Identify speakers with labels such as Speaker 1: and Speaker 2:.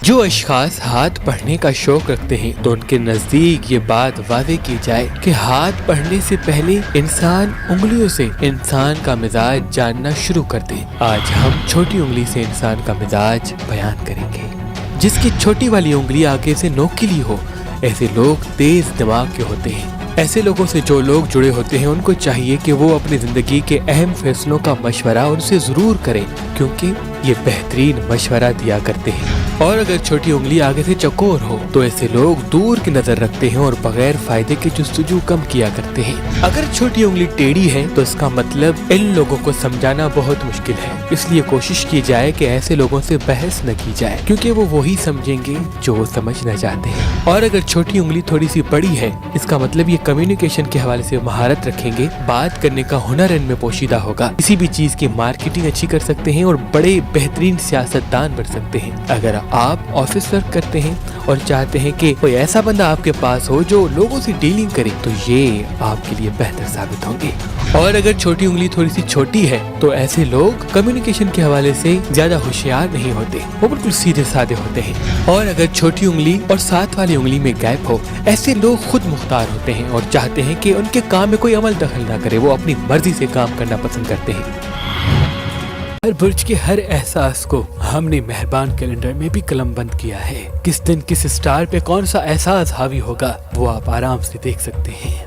Speaker 1: جو اشخاص ہاتھ پڑھنے کا شوق رکھتے ہیں تو ان کے نزدیک یہ بات واضح کی جائے کہ ہاتھ پڑھنے سے پہلے انسان انگلیوں سے انسان کا مزاج جاننا شروع کر دے۔ آج ہم چھوٹی انگلی سے انسان کا مزاج بیان کریں گے۔ جس کی چھوٹی والی انگلی آگے سے نوکیلی ہو، ایسے لوگ تیز دماغ کے ہوتے ہیں۔ ایسے لوگوں سے جو لوگ جڑے ہوتے ہیں ان کو چاہیے کہ وہ اپنی زندگی کے اہم فیصلوں کا مشورہ ان سے ضرور کریں، کیونکہ یہ بہترین مشورہ دیا کرتے ہیں۔ اور اگر چھوٹی انگلی آگے سے چوکور ہو تو ایسے لوگ دور کی نظر رکھتے ہیں اور بغیر فائدے کے جستجو کم کیا کرتے ہیں۔ اگر چھوٹی انگلی ٹیڑھی ہے تو اس کا مطلب ان لوگوں کو سمجھانا بہت مشکل ہے، اس لیے کوشش کی جائے کہ ایسے لوگوں سے بحث نہ کی جائے، کیونکہ وہ وہی سمجھیں گے جو وہ سمجھنا چاہتے ہیں۔ اور اگر چھوٹی انگلی تھوڑی سی بڑی ہے، اس کا مطلب یہ کمیونیکیشن کے حوالے سے مہارت رکھیں گے، بات کرنے کا ہنر ان میں پوشیدہ ہوگا، کسی بھی چیز کی مارکیٹنگ اچھی کر سکتے ہیں اور بڑے بہترین سیاستدان بن سکتے ہیں۔ اگر آپ آفس ورک کرتے ہیں اور چاہتے ہیں کہ کوئی ایسا بندہ آپ کے پاس ہو جو لوگوں سے ڈیلنگ کرے تو یہ آپ کے لیے بہتر ثابت ہوں گے۔ اور اگر چھوٹی انگلی تھوڑی سی چھوٹی ہے تو ایسے لوگ کمیونیکیشن کے حوالے سے زیادہ ہوشیار نہیں ہوتے، وہ بالکل سیدھے سادے ہوتے ہیں۔ اور اگر چھوٹی انگلی اور ساتھ والی انگلی میں گیپ ہو، ایسے لوگ خود مختار ہوتے ہیں اور چاہتے ہیں کہ ان کے کام میں کوئی عمل دخل نہ کرے، وہ اپنی مرضی سے کام کرنا پسند کرتے ہیں۔ ہر برج کے ہر احساس کو ہم نے مہربان کیلنڈر میں بھی قلم بند کیا ہے۔ کس دن کس سٹار پہ کون سا احساس حاوی ہوگا وہ آپ آرام سے دیکھ سکتے ہیں۔